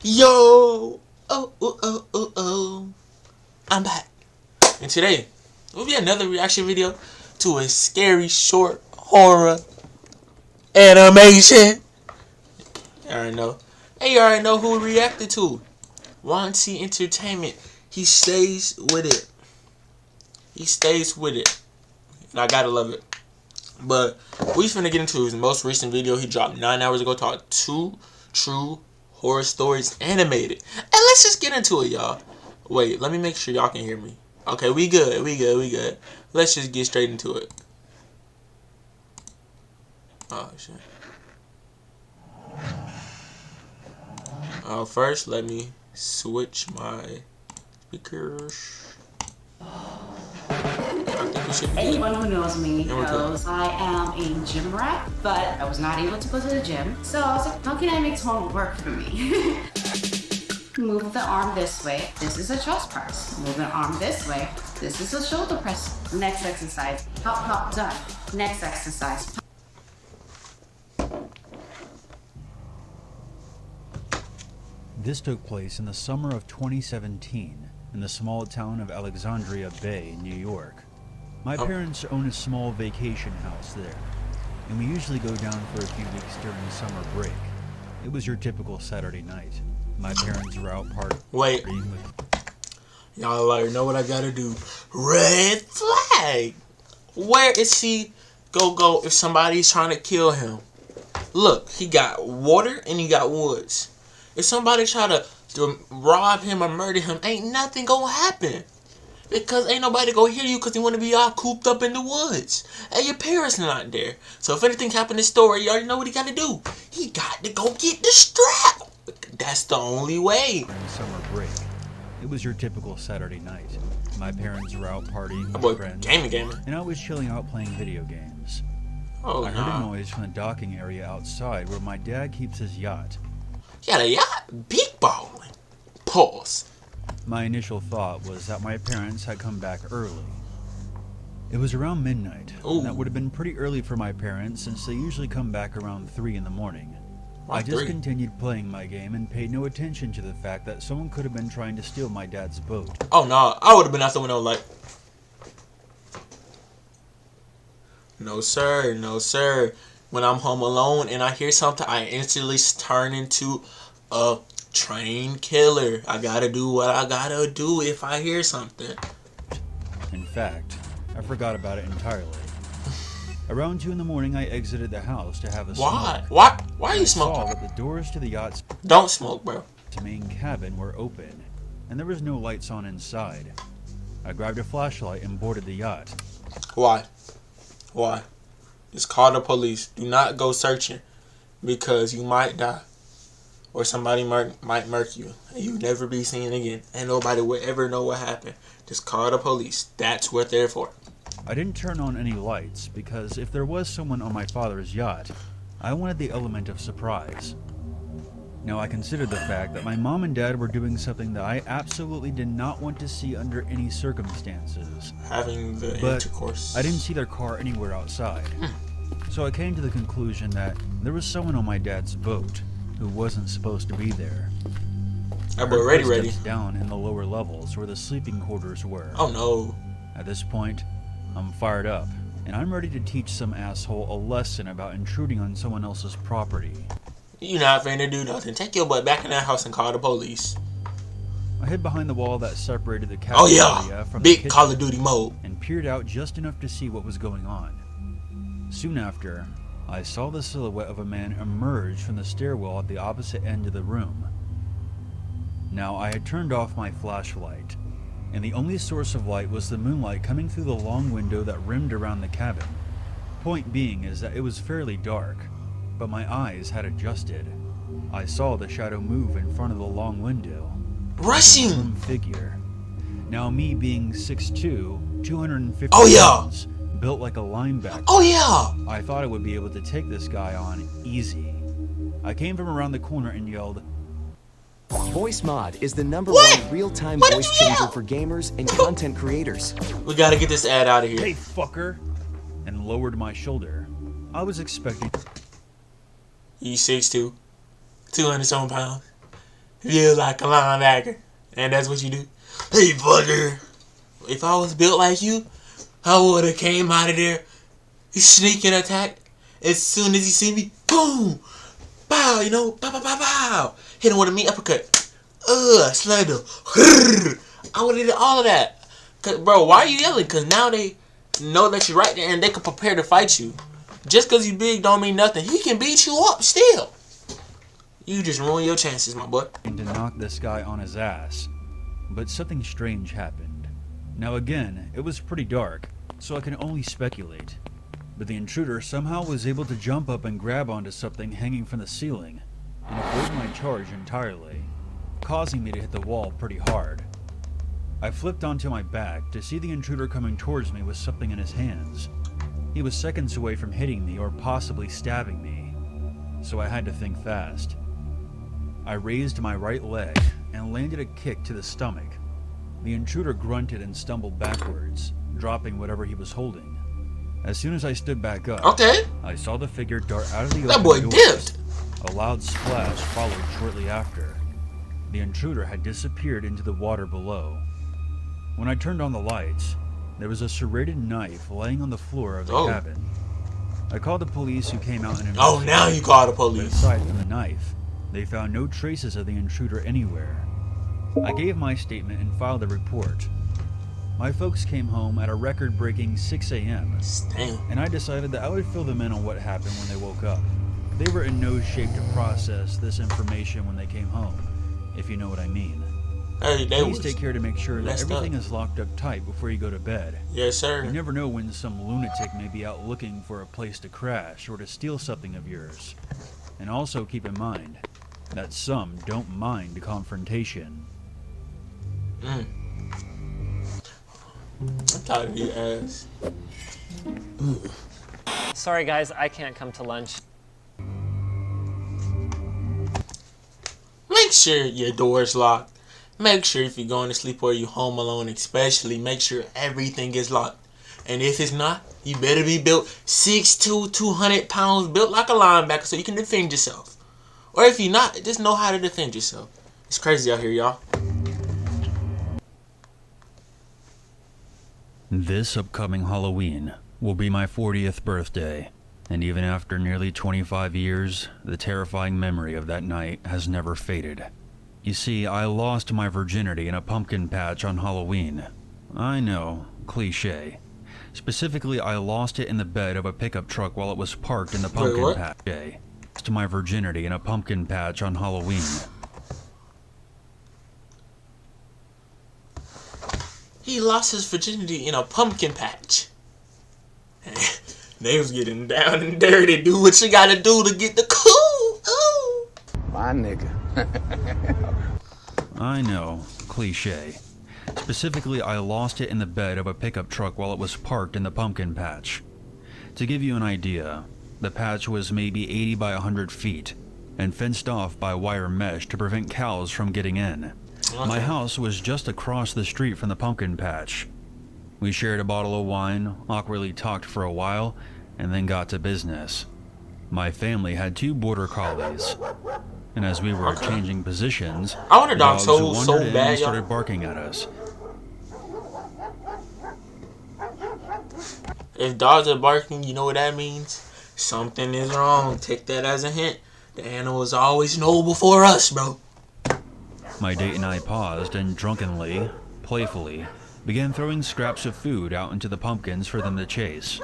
Yo, I'm back. And today will be another reaction video to a scary short horror animation. You already know. Hey, you already know who we reacted to. Wanty Entertainment. He stays with it. He stays with it. And I gotta love it. But we finna get into his most recent video he dropped 9 hours ago called 2 True Horror Stories Animated. And let's just get into it, y'all. Wait, let me make sure y'all can hear me. Okay, we good. Let's just get straight into it. Oh, shit. First, let me switch my speakers. Anyone who knows me knows I am a gym rat, but I was not able to go to the gym. So I was like, how can I make home work for me? Move the arm this way. This is a chest press. Move the arm this way. This is a shoulder press. Next exercise. Pop, pop, done. Next exercise. This took place in the summer of 2017 in the small town of Alexandria Bay, New York. My parents own a small vacation house there, and we usually go down for a few weeks during summer break. It was your typical Saturday night. My parents were out partying. Wait. Y'all already know what I gotta do. Red flag. Where is he go if somebody's trying to kill him? Look, he got water and he got woods. If somebody try to rob him or murder him, ain't nothing gonna happen. Because ain't nobody gonna hear you because you want to be all cooped up in the woods. And your parents not there. So if anything happened in the story, you already know what he got to do. He got to go get the strap. That's the only way. During summer break, it was your typical Saturday night. My parents were out partying with friends, gaming, and I was chilling out playing video games. Oh, I heard a noise from the docking area outside where my dad keeps his yacht. He had a yacht? Big balling. Pause. My initial thought was that my parents had come back early. It was around midnight, and that would have been pretty early for my parents since they usually come back around 3 in the morning. I just continued playing my game and paid no attention to the fact that someone could have been trying to steal my dad's boat. Oh no, I would have been out the window like, no sir, no sir. When I'm home alone and I hear something, I instantly turn into a trained killer. I gotta do what I gotta do if I hear something. In fact, I forgot about it entirely. Around 2 in the morning, I exited the house to have a smoke. Why are you smoking? I saw that the doors to the yacht's Don't smoke, bro. main cabin were open, and there was no lights on inside. I grabbed a flashlight and boarded the yacht. Why? Just call the police. Do not go searching because you might die. Or somebody might murk you and you'll never be seen again. And nobody will ever know what happened. Just call the police. That's what they're for. I didn't turn on any lights because if there was someone on my father's yacht, I wanted the element of surprise. Now I considered the fact that my mom and dad were doing something that I absolutely did not want to see under any circumstances. Having the But intercourse. I didn't see their car anywhere outside. So I came to the conclusion that there was someone on my dad's boat who wasn't supposed to be there. That boy ready. Down in the lower levels where the sleeping quarters were. Oh no. At this point, I'm fired up, and I'm ready to teach some asshole a lesson about intruding on someone else's property. You not finna do nothing. Take your butt back in that house and call the police. I hid behind the wall that separated the cabin area from the big kitchen Call of Duty mode. and peered out just enough to see what was going on. Soon after, I saw the silhouette of a man emerge from the stairwell at the opposite end of the room. Now, I had turned off my flashlight, and the only source of light was the moonlight coming through the long window that rimmed around the cabin. Point being is that it was fairly dark, but my eyes had adjusted. I saw the shadow move in front of the long window. Rushing! Figure. Now, me being 6'2", 250 pounds, built like a linebacker. Oh yeah! I thought I would be able to take this guy on easy. I came from around the corner and yelled, Voice Mod is the #1 real-time voice changer for gamers and content creators. We gotta get this ad out of here. "Hey, fucker!" and lowered my shoulder. I was expecting... He's 6'2", 200 some pounds. Feel like a linebacker. And that's what you do. Hey, fucker. If I was built like you, I would have came out of there. He sneak and attack. As soon as he see me, boom, bow, you know, bow, bow, bow, bow. Hit him with a meat uppercut. Slide him. I would have did all of that. Cause, bro, why are you yelling? Because now they know that you're right there and they can prepare to fight you. Just because you big don't mean nothing. He can beat you up still. You just ruin your chances, my boy. To knock this guy on his ass. But something strange happened. Now again, it was pretty dark, so I can only speculate. But the intruder somehow was able to jump up and grab onto something hanging from the ceiling and avoid my charge entirely, causing me to hit the wall pretty hard. I flipped onto my back to see the intruder coming towards me with something in his hands. He was seconds away from hitting me or possibly stabbing me, so I had to think fast. I raised my right leg and landed a kick to the stomach. The intruder grunted and stumbled backwards, dropping whatever he was holding. As soon as I stood back up, I saw the figure dart out of the open door. That boy dipped. A loud splash followed shortly after. The intruder had disappeared into the water below. When I turned on the lights, there was a serrated knife laying on the floor of the cabin. I called the police, who came out and investigated. Now you call the police. But aside from the knife, they found no traces of the intruder anywhere. I gave my statement and filed a report. My folks came home at a record-breaking 6 a.m. and I decided that I would fill them in on what happened when they woke up. They were in no shape to process this information when they came home, if you know what I mean. Hey, please take care to make sure that everything is locked up tight before you go to bed. Yes, sir. You never know when some lunatic may be out looking for a place to crash or to steal something of yours. And also keep in mind that some don't mind confrontation. I'm tired of you ass. Sorry guys, I can't come to lunch. Make sure your door's locked. Make sure if you're going to sleep or you're home alone, especially, make sure everything is locked. And if it's not, you better be built 6'2", 200 pounds, built like a linebacker so you can defend yourself. Or if you're not, just know how to defend yourself. It's crazy out here, y'all. This upcoming Halloween will be my 40th birthday, and even after nearly 25 years, the terrifying memory of that night has never faded. You see, I lost my virginity in a pumpkin patch on Halloween. I know, cliché. Specifically, I lost it in the bed of a pickup truck while it was parked in the pumpkin patch. Lost my virginity in a pumpkin patch on Halloween. He lost his virginity in a pumpkin patch. They was getting down and dirty. Do what you gotta do to get the cool. Ooh. My nigga. I know, cliché. Specifically, I lost it in the bed of a pickup truck while it was parked in the pumpkin patch. To give you an idea, the patch was maybe 80 by 100 feet and fenced off by wire mesh to prevent cows from getting in. My house was just across the street from the pumpkin patch. We shared a bottle of wine, awkwardly talked for a while, and then got to business. My family had 2 border collies, and as we were changing positions, I want a dog dogs so wandered in bad, and started barking at us. If dogs are barking, you know what that means? Something is wrong. Take that as a hint. The animals always know before us, bro. My date and I paused and drunkenly, playfully, began throwing scraps of food out into the pumpkins for them to chase.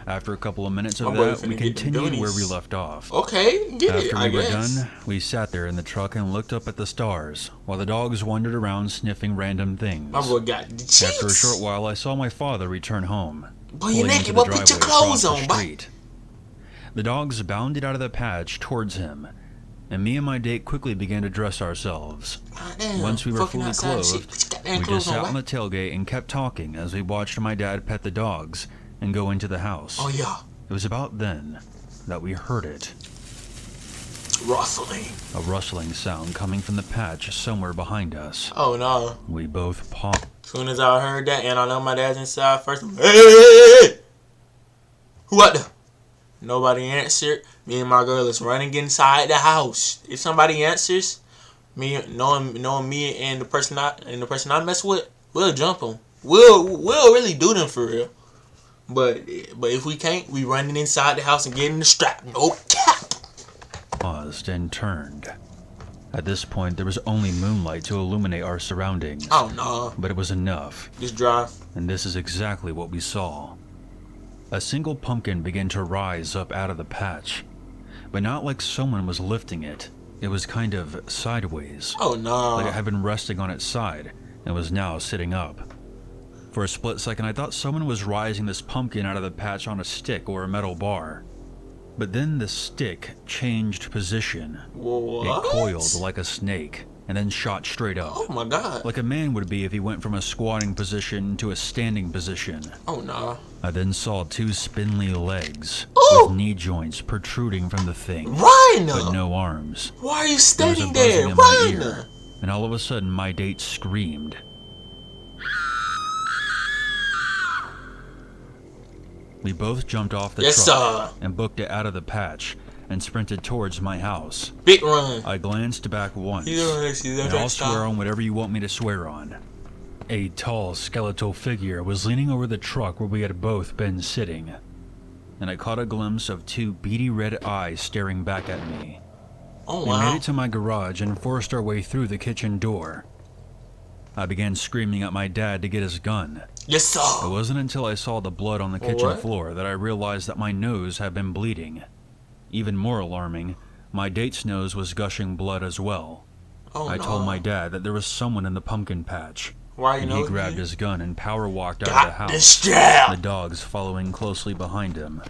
After a couple of minutes of that, we continued where we left off. Okay, get it, I guess. After we were done, we sat there in the truck and looked up at the stars, while the dogs wandered around sniffing random things. My boy got the cheeks. After a short while, I saw my father return home. Boy, you naked, boy, put your clothes on, boy. The dogs bounded out of the patch towards him, and me and my date quickly began to dress ourselves. Once we were fully clothed, we just sat on the tailgate and kept talking as we watched my dad pet the dogs and go into the house. Oh, yeah. It was about then that we heard it. Rustling. A rustling sound coming from the patch somewhere behind us. Oh, no. We both paused. As soon as I heard that, and I know my dad's inside first, hey! Who out there? Nobody answered. Me and my girl is running inside the house. If somebody answers, knowing me and the person I mess with, we'll jump them. We'll really do them for real. But if we can't, we running inside the house and getting the strap. No cap. Paused and turned. At this point, there was only moonlight to illuminate our surroundings. Oh no. But it was enough. Just drive. And this is exactly what we saw. A single pumpkin began to rise up out of the patch, but not like someone was lifting it. It was kind of sideways. Oh no. Like it had been resting on its side and was now sitting up. For a split second, I thought someone was rising this pumpkin out of the patch on a stick or a metal bar. But then the stick changed position. What? It coiled like a snake and then shot straight up. Oh my god. Like a man would be if he went from a squatting position to a standing position. Oh no. I then saw two spindly legs Ooh. with knee joints protruding from the thing. Run! But no arms. Why are you There was a standing buzzing there? in my Run! ear, and all of a sudden my date screamed. We both jumped off the Yes, truck sir. and booked it out of the patch and sprinted towards my house. Big run. I glanced back once, You don't see that and I'll stop. swear on whatever you want me to swear on. A tall, skeletal figure was leaning over the truck where we had both been sitting, and I caught a glimpse of two beady red eyes staring back at me. Oh We wow. made it to my garage and forced our way through the kitchen door. I began screaming at my dad to get his gun. Yes, sir. It wasn't until I saw the blood on the kitchen What? floor that I realized that my nose had been bleeding. Even more alarming, my date's nose was gushing blood as well. Oh I no. told my dad that there was someone in the pumpkin patch, Why you and know? he grabbed his gun and power walked out of the Got the house, strap. the dogs following closely behind him.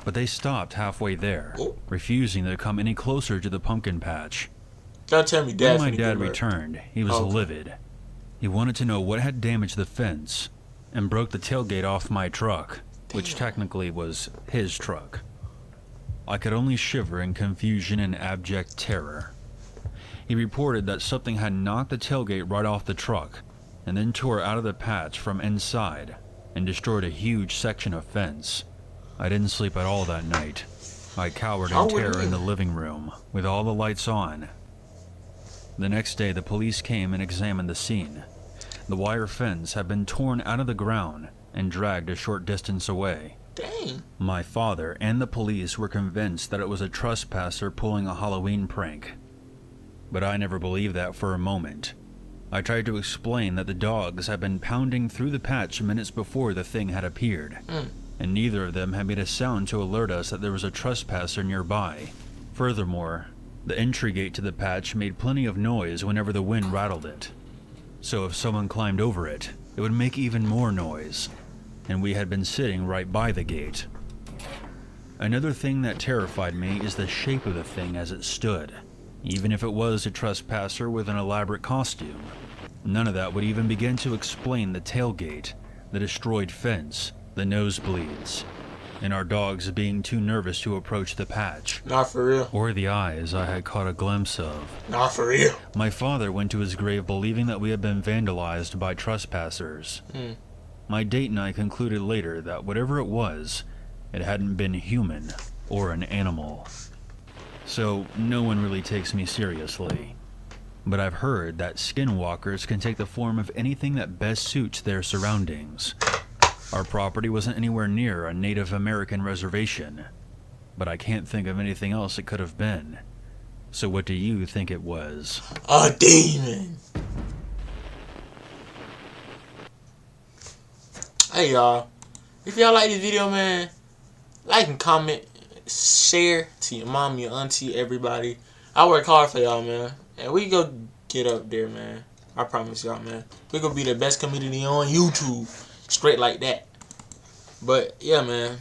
But they stopped halfway there, Oh. refusing to come any closer to the pumpkin patch. Don't tell me When dad. my finna dad get murdered. returned, he was Okay. livid. He wanted to know what had damaged the fence and broke the tailgate off my truck, which technically was his truck. I could only shiver in confusion and abject terror. He reported that something had knocked the tailgate right off the truck and then tore out of the patch from inside and destroyed a huge section of fence. I didn't sleep at all that night. I cowered in How would terror you? in the living room with all the lights on. The next day, the police came and examined the scene. The wire fence had been torn out of the ground and dragged a short distance away. Dang. My father and the police were convinced that it was a trespasser pulling a Halloween prank. But I never believed that for a moment. I tried to explain that the dogs had been pounding through the patch minutes before the thing had appeared, and neither of them had made a sound to alert us that there was a trespasser nearby. Furthermore, the entry gate to the patch made plenty of noise whenever the wind rattled it. So if someone climbed over it, it would make even more noise, and we had been sitting right by the gate. Another thing that terrified me is the shape of the thing as it stood. Even if it was a trespasser with an elaborate costume, none of that would even begin to explain the tailgate, the destroyed fence, the nosebleeds, and our dogs being too nervous to approach the patch, Not for real. or the eyes I had caught a glimpse of. Not for real. My father went to his grave believing that we had been vandalized by trespassers. My date and I concluded later that whatever it was, it hadn't been human or an animal. So no one really takes me seriously. But I've heard that skinwalkers can take the form of anything that best suits their surroundings. Our property wasn't anywhere near a Native American reservation, but I can't think of anything else it could have been. So what do you think it was? A demon. Hey y'all, if y'all like this video, man, like and comment, share to your mom, your auntie, everybody. I work hard for y'all, man, and we go get up there, man. I promise y'all, man. We gonna be the best community on YouTube, straight like that. But yeah, man,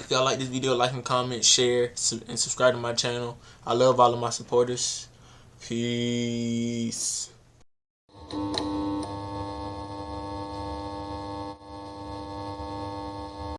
if y'all like this video, like and comment, share, and subscribe to my channel. I love all of my supporters. Peace.